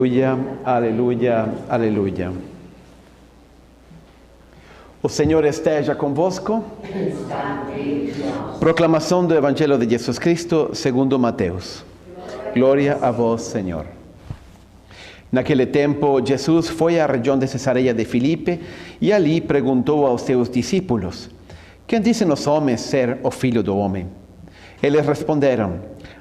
Aleluia, aleluia, aleluia. O Senhor esteja convosco. Proclamação do Evangelho de Jesus Cristo segundo Mateus. Glória a vós, Senhor. Naquele tempo, Jesus foi à região de Cesareia de Filipe e ali perguntou aos seus discípulos: quem dizem os homens ser o Filho do Homem? Eles responderam: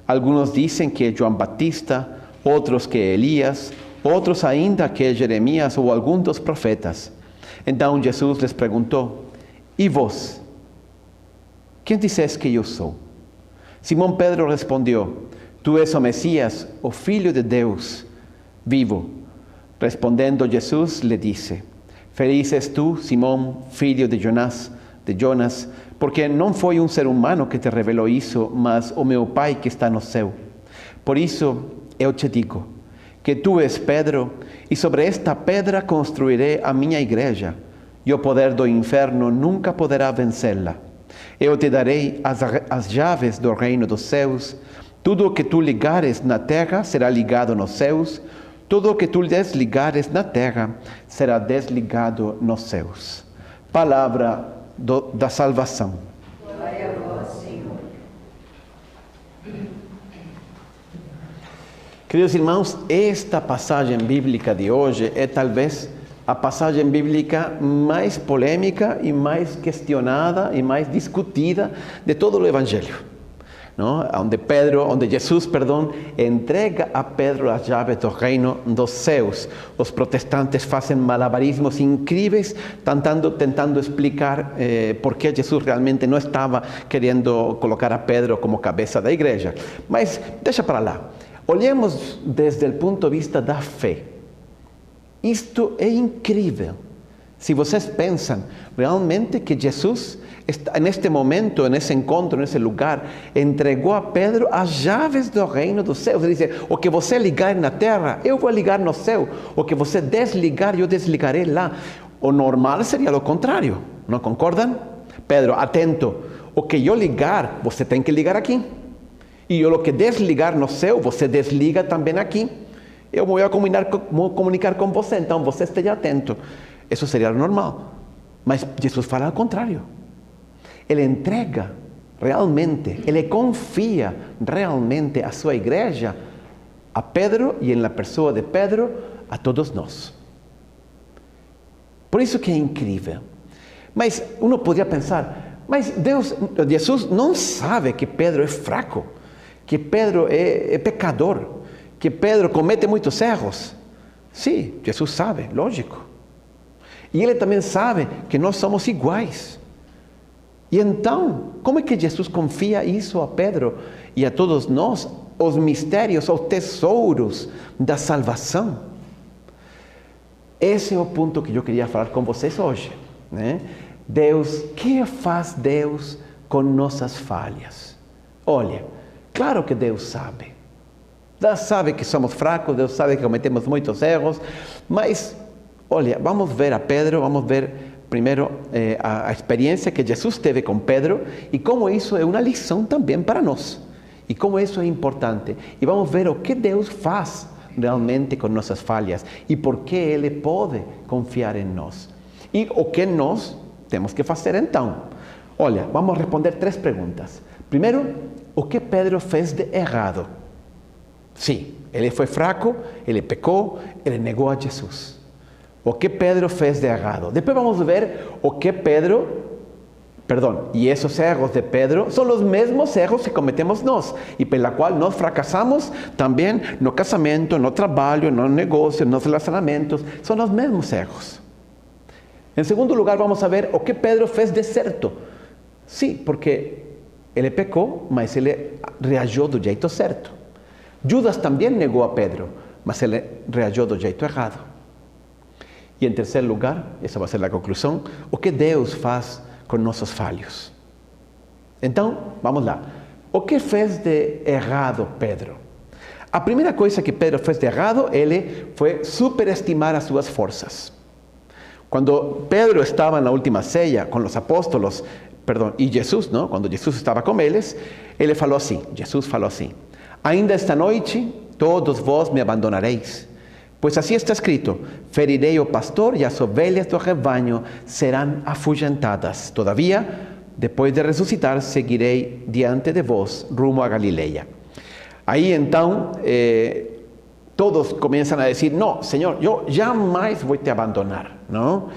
alguns dizem que é João Batista, outros que é Elias, outros ainda que é Jeremias ou algum dos profetas. Então Jesus lhes perguntou: e vós? Quem disseis que eu sou? Simão Pedro respondeu: tu és o Messias, o Filho de Deus vivo. Respondendo Jesus lhe disse: feliz és tu, Simão, filho de Jonas, porque não foi um ser humano que te revelou isso, mas o meu Pai que está no céu. Por isso eu te digo que tu és Pedro, e sobre esta pedra construirei a minha igreja, e o poder do inferno nunca poderá vencê-la. Eu te darei as chaves do reino dos céus. Tudo o que tu ligares na terra será ligado nos céus, tudo o que tu desligares na terra será desligado nos céus. Palavra da salvação. Glória a vós, Senhor. Queridos irmãos, esta passagem bíblica de hoje é talvez a passagem bíblica mais polêmica e mais questionada e mais discutida de todo o Evangelho, não? Onde Jesus entrega a Pedro as chaves do reino dos céus. Os protestantes fazem malabarismos incríveis tentando explicar por que Jesus realmente não estava querendo colocar a Pedro como cabeça da igreja. Mas deixa para lá. Olhemos desde o ponto de vista da fé. Isto é incrível. Se vocês pensam realmente que Jesus, neste momento, nesse encontro, nesse lugar, entregou a Pedro as chaves do reino dos céus. Ele diz: o que você ligar na terra, eu vou ligar no céu. O que você desligar, eu desligarei lá. O normal seria o contrário. Não concordam? Pedro, atento. O que eu ligar, você tem que ligar aqui. E o que desligar no céu, você desliga também aqui. Eu vou comunicar com você, então você esteja atento. Isso seria normal. Mas Jesus fala ao contrário. Ele entrega realmente, ele confia realmente a sua igreja, a Pedro e na pessoa de Pedro, a todos nós. Por isso que é incrível. Mas uno poderia pensar: mas Jesus não sabe que Pedro é fraco, que Pedro é pecador, que Pedro comete muitos erros. Sim, Jesus sabe, lógico. E ele também sabe que nós somos iguais. E então, como é que Jesus confia isso a Pedro e a todos nós, os mistérios, os tesouros da salvação? Esse é o ponto que eu queria falar com vocês hoje, né? Deus, que faz Deus com nossas falhas? Olha, claro que Deus sabe. Deus sabe que somos fracos, Deus sabe que cometemos muitos erros, mas, olha, vamos ver a Pedro, vamos ver primeiro a experiência que Jesus teve com Pedro e como isso é uma lição também para nós. E como isso é importante. E vamos ver o que Deus faz realmente com nossas falhas e por que Ele pode confiar em nós. E o que nós temos que fazer então. Olha, vamos responder 3 perguntas. Primeiro, o que Pedro fez de errado? Sim, ele foi fraco, ele pecou, ele negou a Jesus. O que Pedro fez de errado? Depois vamos ver o que e esses erros de Pedro são os mesmos erros que cometemos nós, e pela qual nós fracassamos também no casamento, no trabalho, no negócio, nos relacionamentos. São os mesmos erros. Em segundo lugar, vamos ver o que Pedro fez de certo. Sim, porque ele pecou, mas ele reagiu do jeito certo. Judas também negou a Pedro, mas ele reagiu do jeito errado. E em terceiro lugar, essa vai ser a conclusão, o que Deus faz com nossos falhos. Então, vamos lá. O que fez de errado Pedro? A primeira coisa que Pedro fez de errado, ele foi superestimar as suas forças. Quando Pedro estava na última ceia com os apóstolos, e Jesus, não? Quando Jesus estava com eles, Jesus falou assim: ainda esta noite todos vós me abandonareis, Pues así está escrito: feriré o pastor y as ovelhas do rebaño serán afugentadas. Todavía, después de resucitar, seguiré diante de vos rumo a Galilea. Ahí entonces todos comienzan a decir: no, Señor, yo jamais voy a abandonar, ¿no?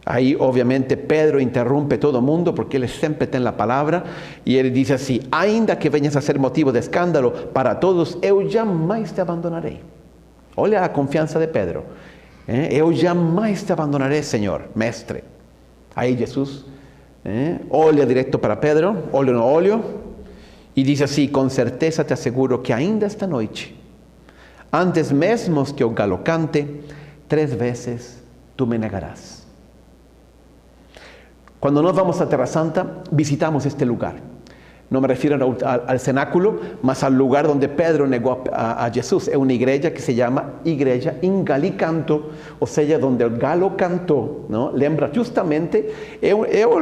Ahí obviamente Pedro interrumpe todo el mundo porque él siempre tiene la palabra y él dice así: ainda que venhas a ser motivo de escándalo para todos, eu jamais te abandonaré. Olha a confianza de Pedro. Eu jamais te abandonaré, Señor, mestre. Ahí Jesús olha directo para Pedro, olho no olho, e diz assim: com certeza te aseguro que ainda esta noite, antes mesmo que o galo cante, 3 veces tú me negarás. Cuando nos vamos a Terra Santa, visitamos este lugar. No me refiero al cenáculo, mas al lugar donde Pedro negó a Jesús. Es una igreja que se llama Igreja in Galli Canto, o sea, donde el galo cantó, ¿no? Lembra justamente, es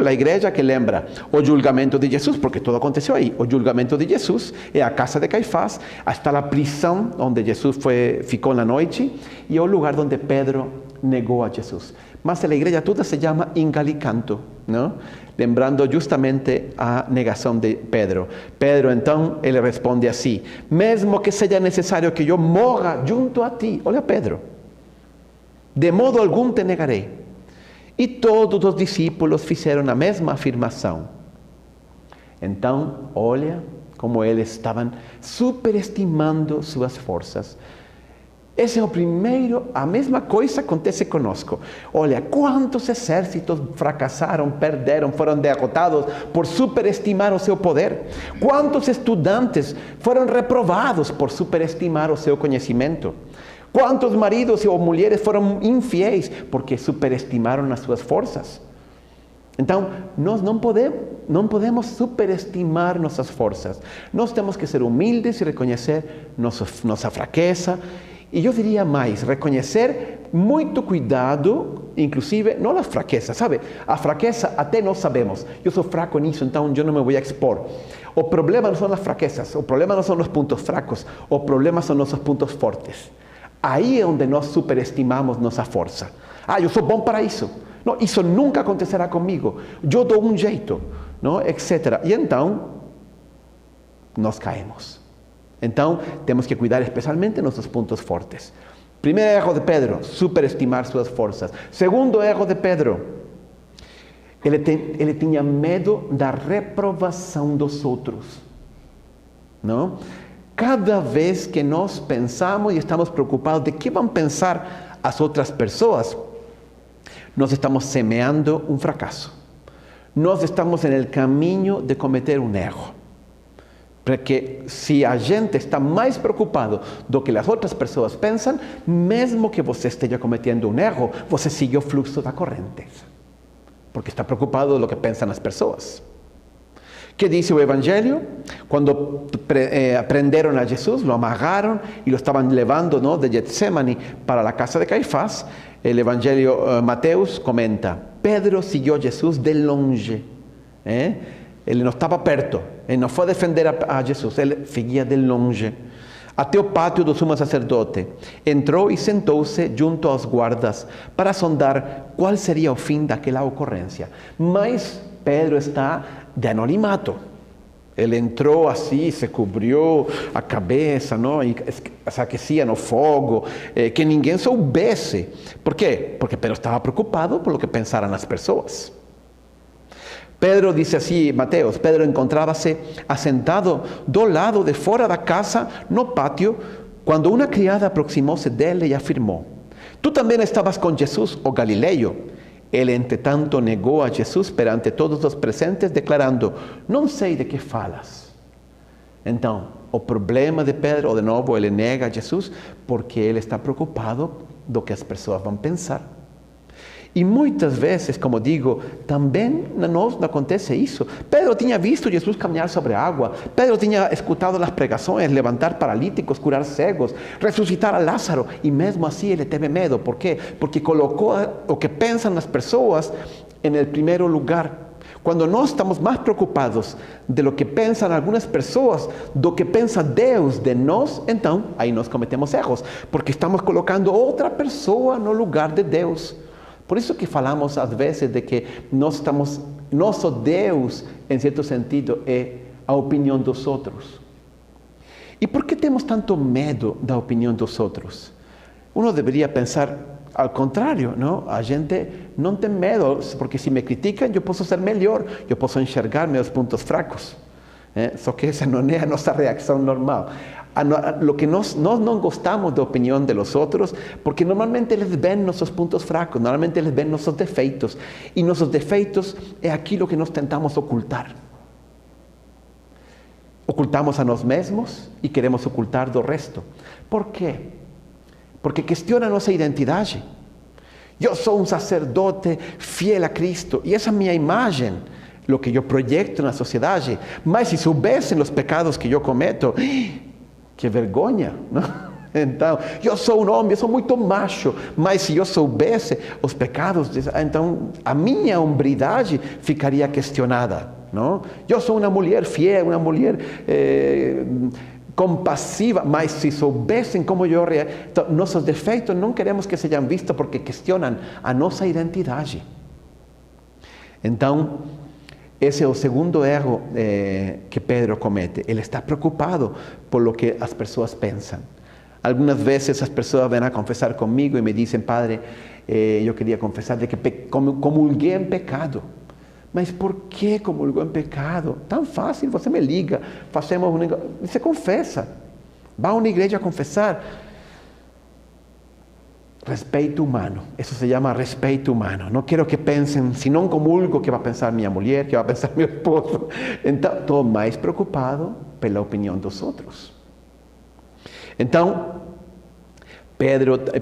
la igreja que lembra o julgamento de Jesús, porque todo aconteceu aí. O julgamento de Jesús é a casa de Caifás, hasta la prisão onde Jesús ficou na noite, e é o lugar donde Pedro negou a Jesús. Mas a igreja toda se llama in Galli Canto, ¿no? Lembrando justamente a negação de Pedro. Pedro então, ele responde assim: mesmo que seja necessário que eu morra junto a ti, olha Pedro, de modo algum te negarei. E todos os discípulos fizeram a mesma afirmação. Então, olha como eles estavam superestimando suas forças. Esse é o primeiro, a mesma coisa acontece conosco. Olha, quantos exércitos fracassaram, perderam, foram derrotados por superestimar o seu poder. Quantos estudantes foram reprovados por superestimar o seu conhecimento. Quantos maridos ou mulheres foram infiéis porque superestimaram as suas forças. Então, nós não podemos superestimar nossas forças. Nós temos que ser humildes e reconhecer nossa fraqueza. E eu diria mais, reconhecer muito cuidado, inclusive, não as fraquezas, sabe? A fraqueza até nós sabemos. Eu sou fraco nisso, então eu não me vou expor. O problema não são as fraquezas, o problema não são os pontos fracos, o problema são nossos pontos fortes. Aí é onde nós superestimamos nossa força. Ah, eu sou bom para isso. Não, isso nunca acontecerá comigo. Eu dou um jeito, não? Etc. E então, nós caímos. Então, temos que cuidar especialmente nossos pontos fortes. Primeiro erro de Pedro, superestimar suas forças. Segundo erro de Pedro, ele tinha medo da reprovação dos outros. Não? Cada vez que nós pensamos e estamos preocupados de que vão pensar as outras pessoas, nós estamos semeando um fracasso. Nós estamos no caminho de cometer um erro. Porque se a gente está mais preocupado do que as outras pessoas pensam, mesmo que você esteja cometendo um erro, você sigue o fluxo da corrente. Porque está preocupado do que pensam as pessoas. Que diz o Evangelho? Quando prenderam a Jesus, lo amarraram e lo estavam levando, ¿no?, de Getsemani para a casa de Caifás, o Evangelho Mateus comenta: Pedro seguiu Jesus de longe. Ele não estava perto, ele não foi defender a Jesus, ele seguia de longe. Até o pátio do sumo sacerdote. Entrou e sentou-se junto aos guardas para sondar qual seria o fim daquela ocorrência. Mas Pedro está de anonimato. Ele entrou assim, se cobriu a cabeça, não? E se aquecia no fogo, que ninguém soubesse. Por quê? Porque Pedro estava preocupado por o que pensaram as pessoas. Pedro dice así, Mateus, Pedro encontraba-se assentado do lado de fora da casa, no pátio, quando uma criada aproximou-se dele e afirmou: tu também estavas com Jesus, o Galileu. Ele, entretanto, negou a Jesus perante todos os presentes, declarando: não sei de que falas. Então, o problema de Pedro, de novo, ele nega a Jesus porque ele está preocupado do que as pessoas vão pensar. E muitas vezes, como digo, também nós não acontece isso. Pedro tinha visto Jesus caminhar sobre a água. Pedro tinha escutado as pregações, levantar paralíticos, curar cegos, ressuscitar a Lázaro. E mesmo assim ele teve medo. Por quê? Porque colocou o que pensam as pessoas em primeiro lugar. Quando nós estamos mais preocupados de lo que pensam algumas pessoas do que pensa Deus de nós, então aí nós cometemos erros, porque estamos colocando outra pessoa no lugar de Deus. Por isso que falamos às vezes de que nosso Deus, em certo sentido, é a opinião dos outros. E por que temos tanto medo da opinião dos outros? Uno deveria pensar ao contrário, não? A gente não tem medo, porque se me criticam, eu posso ser melhor, eu posso enxergar meus pontos fracos. Só que essa não é a nossa reação normal. Lo que nós não gostamos da opinião de los outros, porque normalmente eles veem nossos pontos fracos, normalmente eles veem nossos defeitos, e nossos defeitos é aquilo que nós tentamos ocultar. Ocultamos a nós mesmos e queremos ocultar do resto. Por quê? Porque questiona a nossa identidade. Eu sou um sacerdote fiel a Cristo, e essa é a minha imagem, o que eu projeto na sociedade. Mas se soubessem os pecados que eu cometo, que vergonha, não? Então, eu sou um homem, eu sou muito macho, mas se eu soubesse os pecados, então a minha hombridade ficaria questionada, não? Eu sou uma mulher fiel, uma mulher compassiva, mas se soubessem como eu reajo, então, nossos defeitos não queremos que sejam vistos porque questionam a nossa identidade. Então, esse é o segundo erro que Pedro comete. Ele está preocupado por lo que as pessoas pensam. Algumas vezes as pessoas vêm a confessar comigo e me dizem: Padre, eu queria confessar de que comulguei em pecado. Mas por que comulgou em pecado? Tão fácil, você me liga, fazemos um negócio, você confessa. Vá a uma igreja a confessar. Respeito humano, isso se chama respeito humano. Não quero que pensem, se não comulgo, que vai pensar minha mulher, que vai pensar meu esposo. Então, estou mais preocupado pela opinião dos outros. Então,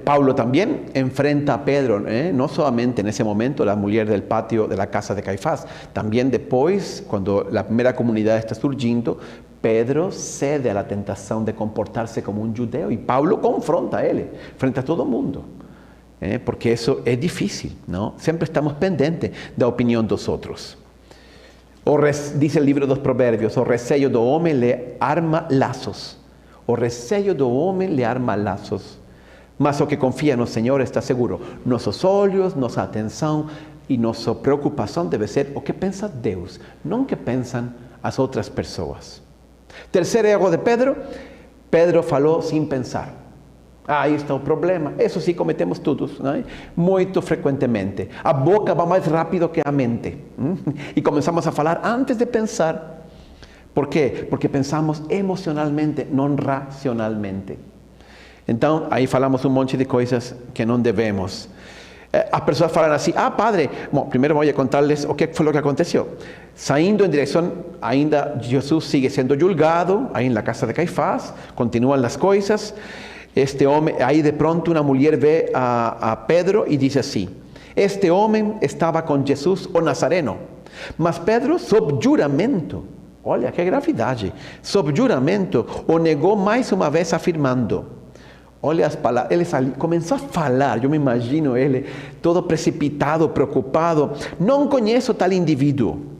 Paulo também enfrenta a Pedro, não somente nesse momento, a mulher del patio de la casa de Caifás, também depois, quando a primeira comunidade está surgindo, Pedro cede à tentação de comportar-se como um judeu e Paulo confronta ele, frente a todo mundo, porque isso é difícil, não? Sempre estamos pendentes da opinião dos outros. Diz o livro dos Provérbios: o receio do homem lhe arma laços. O receio do homem lhe arma laços. Mas o que confia no Senhor está seguro. Nossos olhos, nossa atenção e nossa preocupação deve ser o que pensa Deus, não o que pensam as outras pessoas. Terceiro erro de Pedro: Pedro falou sem pensar. Aí está o problema. Isso sim cometemos todos, não é? Muito frequentemente. A boca vai mais rápido que a mente. E começamos a falar antes de pensar. Por quê? Porque pensamos emocionalmente, não racionalmente. Então, aí falamos um monte de coisas que não devemos. As pessoas falam assim: padre, bom, primeiro vou contar-lhes o que foi o que aconteceu. Saindo em direção, ainda Jesus sigue sendo julgado, aí na casa de Caifás, continuam as coisas. Este homem, aí de pronto uma mulher vê a Pedro e diz assim: este homem estava com Jesus, o Nazareno. Mas Pedro, sob juramento, olha que gravidade, sob juramento, o negou mais uma vez, afirmando. Olha as palavras, ele começou a falar, eu me imagino ele todo precipitado, preocupado: não conheço tal indivíduo.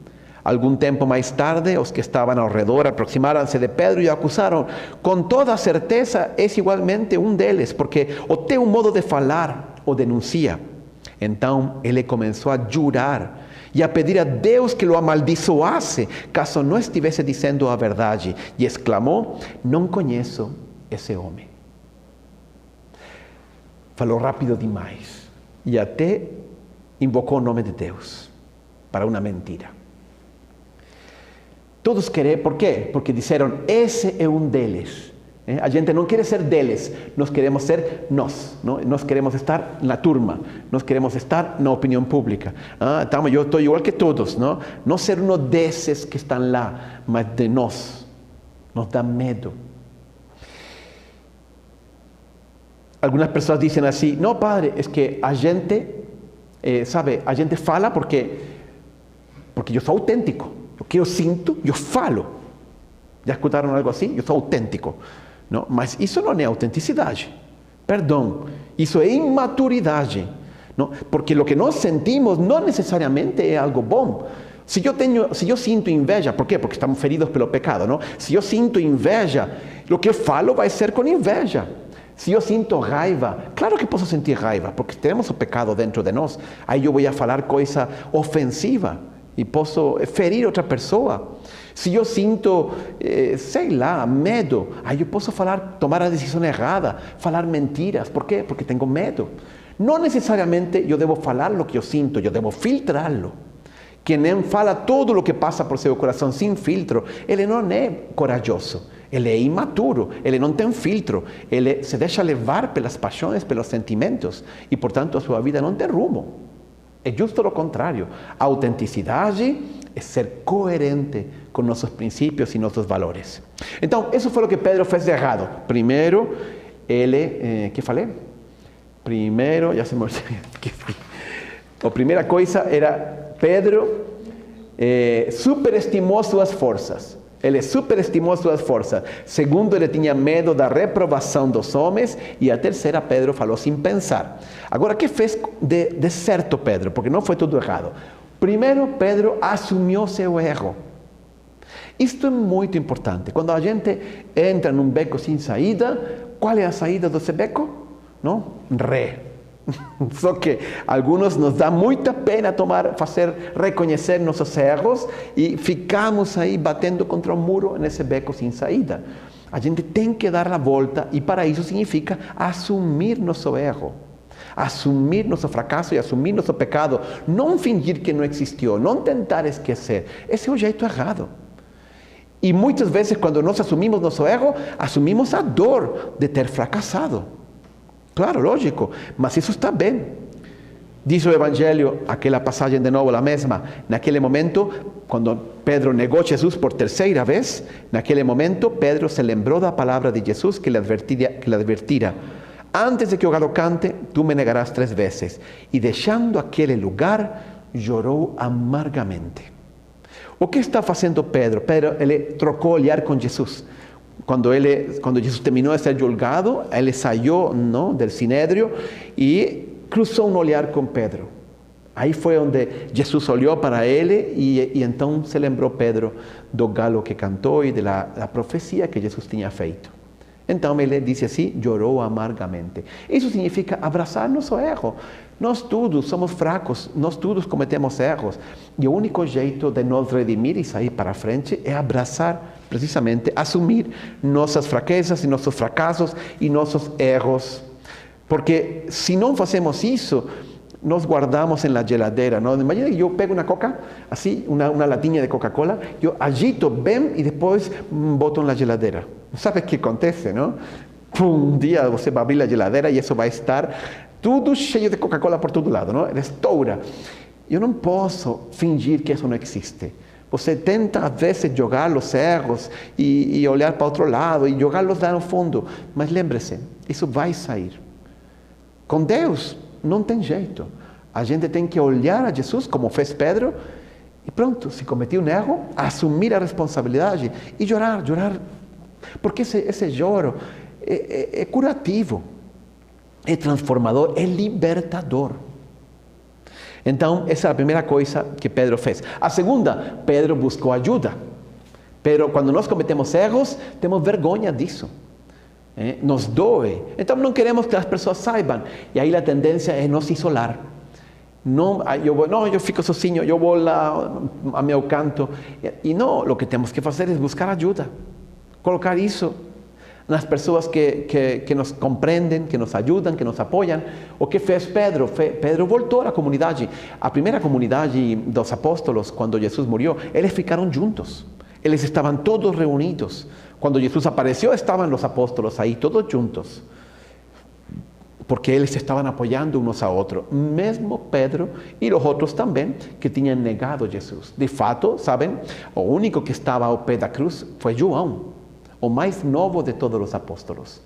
Algum tempo mais tarde, os que estavam ao redor aproximaram-se de Pedro e o acusaram: com toda certeza és igualmente um deles, porque o teu modo de falar o denuncia. Então ele começou a jurar e a pedir a Deus que o amaldiçoasse, caso não estivesse dizendo a verdade, e exclamou: não conheço esse homem. Falou rápido demais e até invocou o nome de Deus para uma mentira. Todos querem, por quê? Porque disseram: esse é um deles. A gente não quer ser deles, nós queremos ser nós. Não? Nós queremos estar na turma, nós queremos estar na opinião pública. Então, eu estou igual que todos, não ser um desses que estão lá, mas de nós. Nos dá medo. Algumas pessoas dizem assim: não, padre, é que a gente, a gente fala porque eu sou autêntico. O que eu sinto, eu falo. Já escutaram algo assim? Eu sou autêntico. Não? Mas isso não é autenticidade. Perdão, isso é imaturidade. Não? Porque o que nós sentimos não necessariamente é algo bom. Se eu sinto inveja, por quê? Porque estamos feridos pelo pecado, não? Se eu sinto inveja, o que eu falo vai ser com inveja. Se eu sinto raiva, claro que posso sentir raiva, porque temos o pecado dentro de nós. Aí eu vou falar coisa ofensiva e posso ferir outra pessoa. Se eu sinto, sei lá, medo, aí eu posso tomar a decisão errada, falar mentiras. Por quê? Porque tenho medo. Não necessariamente eu devo falar o que eu sinto, eu devo filtrá-lo. Quem não fala tudo o que passa por seu coração sem filtro, ele não é corajoso, ele é imaturo, ele não tem filtro, ele se deixa levar pelas paixões, pelos sentimentos e, portanto, a sua vida não tem rumo. É justo o contrário. A autenticidade é ser coerente com nossos princípios e nossos valores. Então, isso foi o que Pedro fez de errado. Primeiro, ele, que falei? Primeiro, já se me olvidou. A primeira coisa era Pedro superestimou suas forças. Ele superestimou suas forças. Segundo, ele tinha medo da reprovação dos homens. E a terceira, Pedro falou sem pensar. Agora, o que fez de certo Pedro? Porque não foi tudo errado. Primeiro, Pedro assumiu seu erro. Isto é muito importante. Quando a gente entra num beco sem saída, qual é a saída desse beco? Não? Só que alguns nos dá muita pena reconhecer nossos erros e ficamos aí batendo contra um muro nesse beco sem saída. A gente tem que dar a volta e para isso significa assumir nosso erro, assumir nosso fracasso e assumir nosso pecado, não fingir que não existiu, não tentar esquecer. Esse é o jeito errado. E muitas vezes quando nós assumimos nosso erro, assumimos a dor de ter fracassado. Claro, lógico, mas isso está bem. Diz o Evangelho, aquela passagem de novo, a mesma. Naquele momento, quando Pedro negou Jesus por terceira vez, naquele momento, Pedro se lembrou da palavra de Jesus que lhe advertira. Antes de que o galo cante, tu me negarás 3 vezes. E deixando aquele lugar, chorou amargamente. O que está fazendo Pedro? Pedro, ele trocou olhar com Jesus. Quando Jesus terminou de ser julgado, ele saiu do sinédrio e cruzou um olhar com Pedro. Aí foi onde Jesus olhou para ele e então se lembrou Pedro do galo que cantou e da profecia que Jesus tinha feito. Então ele disse assim, chorou amargamente. Isso significa abraçar nosso erro. Nós todos somos fracos, nós todos cometemos erros. E o único jeito de nos redimir e sair para frente é abraçar, precisamente, assumir nossas fraquezas e nossos fracassos e nossos erros. Porque se não fazemos isso, nós guardamos na geladeira. Não? Imagina que eu pego uma coca, assim, uma latinha de Coca-Cola, eu agito bem e depois boto na geladeira. Sabe o que acontece, não? Um dia você vai abrir a geladeira e isso vai estar tudo cheio de Coca-Cola por todo lado, não? Ele estoura. Eu não posso fingir que isso não existe. Você tenta, às vezes, jogar os erros e olhar para outro lado e jogá-los lá no fundo. Mas lembre-se, isso vai sair. Com Deus, não tem jeito. A gente tem que olhar a Jesus, como fez Pedro, e pronto, se cometeu um erro, assumir a responsabilidade e chorar. Porque esse choro é curativo, é transformador, é libertador. Então, essa é a primeira coisa que Pedro fez. A segunda, Pedro buscou ajuda. Pero quando nós cometemos erros, temos vergonha disso. Nos doe. Então, não queremos que as pessoas saibam. E aí a tendência é nos isolar. Eu fico sozinho, eu vou lá a meu canto. E não, o que temos que fazer é buscar ajuda. Colocar isso nas pessoas que nos compreendem, que nos ajudam, que nos apoiam. O que fez Pedro? Pedro voltou à comunidade. A primeira comunidade dos apóstolos, quando Jesus morreu, eles ficaram juntos. Eles estavam todos reunidos. Quando Jesus apareceu, estavam os apóstolos aí, todos juntos. Porque eles estavam apoiando uns a outros. Mesmo Pedro e os outros também, que tinham negado Jesus. De fato, sabem, o único que estava ao pé da cruz foi João, o mais novo de todos os apóstolos.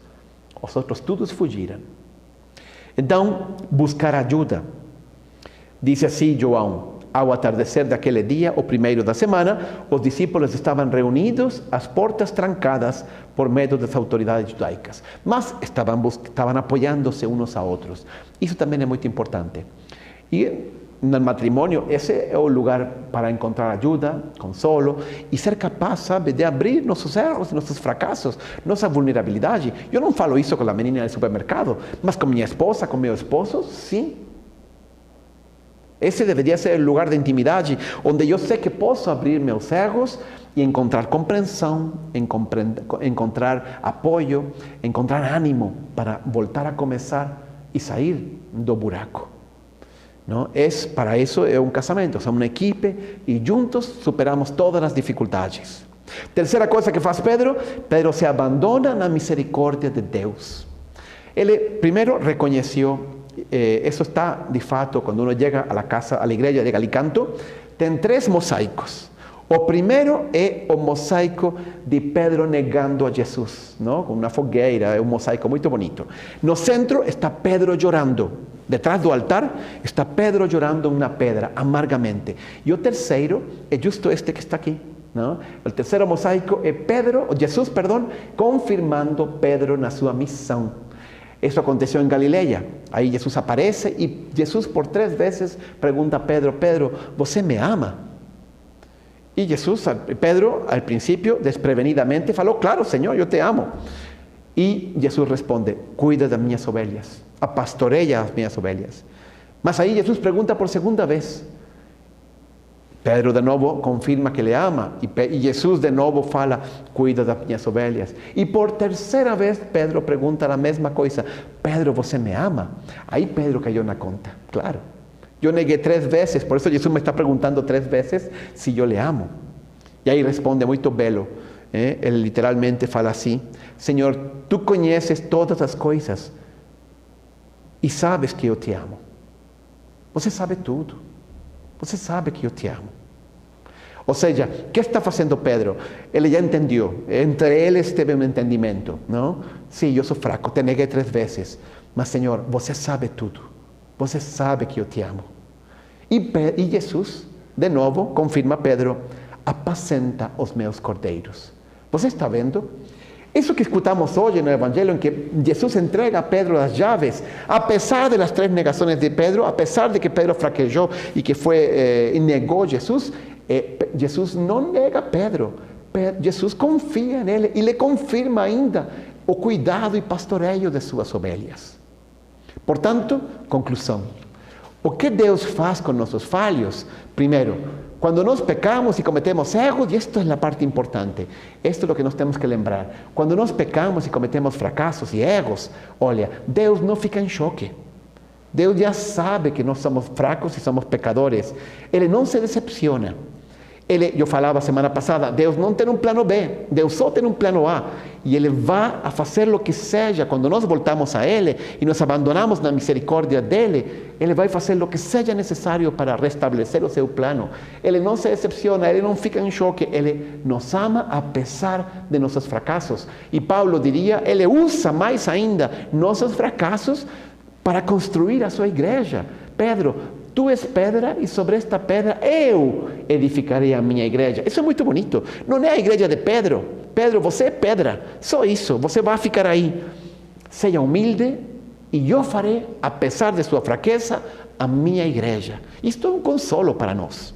Os outros todos fugiram. Então, buscar ajuda. Diz assim João: ao atardecer daquele dia, o primeiro da semana, os discípulos estavam reunidos, as portas trancadas por medo das autoridades judaicas. Mas estavam apoiando-se uns a outros. Isso também é muito importante. E En el matrimonio, ese es un lugar para encontrar ayuda, consolo y ser capaz, sabe, de abrir nossos erros, nossos fracassos, nossa vulnerabilidade. Eu não falo isso com a menina do supermercado, mas com minha esposa, com meu esposo, sim. Esse deveria ser o lugar de intimidade, onde eu sei que posso abrir meus erros e encontrar compreensão, encontrar apoio, encontrar ânimo para voltar a começar e sair do buraco. ¿No? Para eso es un casamento, somos una equipe y juntos superamos todas las dificultades. Tercera cosa que faz Pedro se abandona na misericórdia de Deus. Ele primeiro reconheceu, isso está de fato quando uno chega à casa, à igreja de Galicanto, tem 3 mosaicos. O primeiro é o mosaico de Pedro negando a Jesus, ¿no? Com uma fogueira, é um mosaico muito bonito. No centro está Pedro chorando. Detrás do altar está Pedro chorando uma pedra amargamente. E o terceiro é justo este que está aqui, ¿no? O terceiro mosaico é Jesus, confirmando Pedro na sua missão. Isso aconteceu em Galileia. Aí Jesus aparece e Jesus por 3 vezes pergunta a Pedro: Pedro, você me ama? E Pedro, al princípio, desprevenidamente, falou: claro, Senhor, eu te amo. E Jesus responde: cuida das minhas ovelhas, apastoreia as minhas ovelhas. Mas aí Jesus pergunta por segunda vez. Pedro de novo confirma que le ama. E Jesus de novo fala: cuida das minhas ovelhas. E por terceira vez Pedro pergunta a mesma coisa: Pedro, você me ama? Aí Pedro caiu na conta, claro. Eu neguei 3 vezes, por isso Jesus me está perguntando 3 vezes se eu le amo. E aí responde muito belo. Ele literalmente fala assim: Senhor, tu conheces todas as coisas e sabes que eu te amo. Você sabe tudo. Você sabe que eu te amo. Ou seja, o que está fazendo Pedro? Ele já entendeu. Entre eles teve um entendimento, não? Sim, eu sou fraco, te neguei 3 vezes. Mas, Senhor, você sabe tudo. Você sabe que eu te amo. E Jesus, de novo, confirma a Pedro: apacenta os meus cordeiros. Você está vendo? Isso que escutamos hoje no Evangelho, em que Jesus entrega a Pedro as chaves, a pesar das 3 negações de Pedro, a pesar de que Pedro fraquejou e que e negou Jesus, Jesus não nega Pedro. Jesus confia nele e lhe confirma ainda o cuidado e pastoreio de suas ovelhas. Portanto, conclusão. O que Deus faz com nossos falhos? Primeiro, quando nós pecamos e cometemos erros, e esta é a parte importante, isto é o que nós temos que lembrar. Quando nós pecamos e cometemos fracassos e erros, olha, Deus não fica em choque. Deus já sabe que nós somos fracos e somos pecadores. Ele não se decepciona. Eu falava semana passada, Deus não tem um plano B, Deus só tem um plano A. E Ele vai a fazer o que seja, quando nós voltamos a Ele e nos abandonamos na misericórdia dEle, Ele vai fazer o que seja necessário para restabelecer o seu plano. Ele não se decepciona, Ele não fica em choque, Ele nos ama apesar de nossos fracassos. E Paulo diria, Ele usa mais ainda nossos fracassos para construir a sua igreja. Pedro, tu és pedra e sobre esta pedra eu edificarei a minha igreja. Isso é muito bonito. Não é a igreja de Pedro. Pedro, você é pedra. Só isso. Você vai ficar aí. Seja humilde e eu farei, apesar de sua fraqueza, a minha igreja. Isto é um consolo para nós.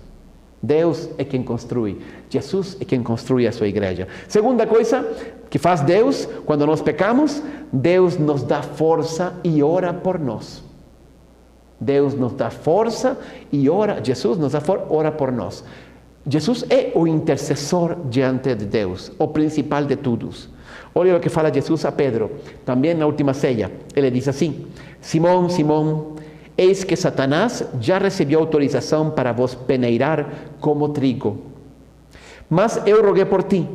Deus é quem construi. Jesus é quem construi a sua igreja. Segunda coisa que faz Deus, quando nós pecamos, Deus nos dá força e ora por nós. Deus nos dá força e ora, Jesus nos dá força, ora por nós. Jesus é o intercessor diante de Deus, o principal de todos. Olha o que fala Jesus a Pedro, também na última ceia. Ele diz assim: Simão, Simão, eis que Satanás já recebeu autorização para vos peneirar como trigo. Mas eu roguei por ti,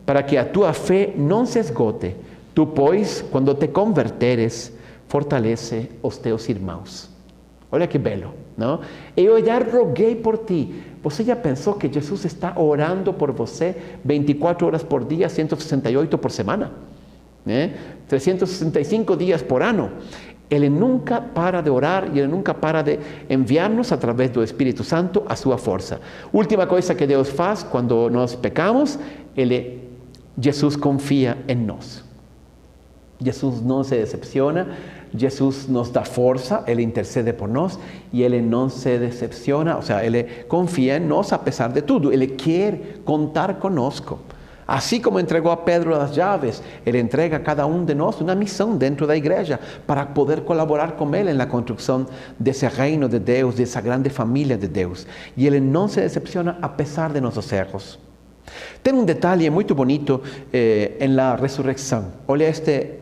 para que a tua fé não se esgote. Tu, pois, quando te converteres, fortalece os teus irmãos. Olha que belo, não? Eu já roguei por ti. Você já pensou que Jesus está orando por você 24 horas por dia, 168 por semana? 365 dias por ano. Ele nunca para de orar e Ele nunca para de enviar-nos através do Espírito Santo a sua força. Última coisa que Deus faz quando nós pecamos, Jesus confia em nós. Jesus não se decepciona. Jesus nos dá força, Ele intercede por nós e Ele não se decepciona, ou seja, Ele confia em nós apesar de tudo, Ele quer contar conosco. Assim como entregou a Pedro as chaves, Ele entrega a cada um de nós uma missão dentro da igreja para poder colaborar com Ele na construção desse reino de Deus, dessa grande família de Deus. E Ele não se decepciona apesar de nossos erros. Tem um detalhe muito bonito na ressurreição. Olha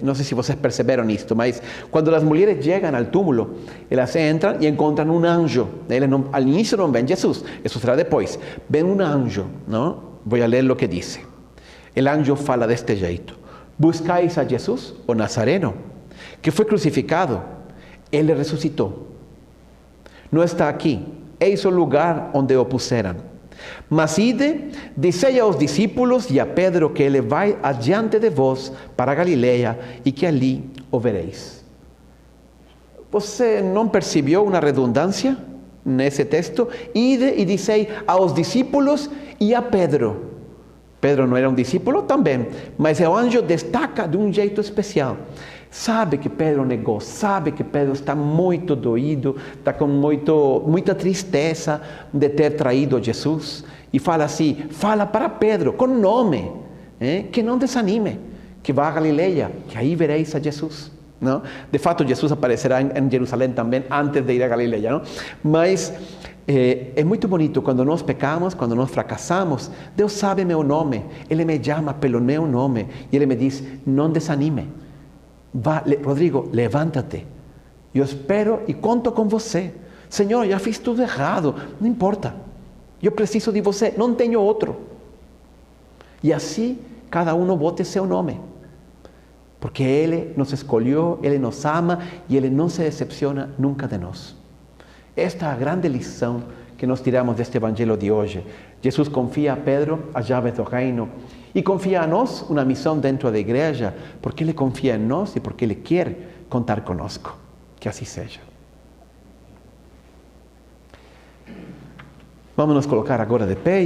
não sei se vocês perceberam isto, mas quando as mulheres chegam ao túmulo, elas entram e encontram um anjo. Eles não, ao início não vem Jesus, isso será depois. Vem um anjo, não? Vou ler o que diz. O anjo fala deste jeito: buscais a Jesus, o Nazareno, que foi crucificado. Ele ressuscitou. Não está aqui. Eis o lugar onde o puseram. Mas ide, dizei aos discípulos e a Pedro que ele vai adiante de vós para Galileia e que ali o vereis. Você não percebeu uma redundância nesse texto? Ide e dizei aos discípulos e a Pedro. Pedro não era um discípulo também, mas o anjo destaca de um jeito especial. Sabe que Pedro negou, sabe que Pedro está muito doído, está com muita tristeza de ter traído Jesus. E fala assim, fala para Pedro, com nome, que não desanime, que vá a Galileia, que aí vereis a Jesus. Não? De fato, Jesus aparecerá em Jerusalém também, antes de ir a Galileia. Não? Mas é muito bonito, quando nós pecamos, quando nós fracassamos, Deus sabe meu nome, Ele me chama pelo meu nome, e Ele me diz, não desanime. Rodrigo, levanta-te. Eu espero e conto com você. Senhor, já fiz tudo errado. Não importa. Eu preciso de você. Não tenho outro. E assim, cada um bote seu nome. Porque Ele nos escolheu, Ele nos ama e Ele não se decepciona nunca de nós. Esta é a grande lição que nós tiramos deste evangelho de hoje. Jesus confia a Pedro as chaves do reino e confia a nós uma missão dentro da igreja, porque Ele confia em nós e porque Ele quer contar conosco. Que assim seja. Vamos nos colocar agora de pé.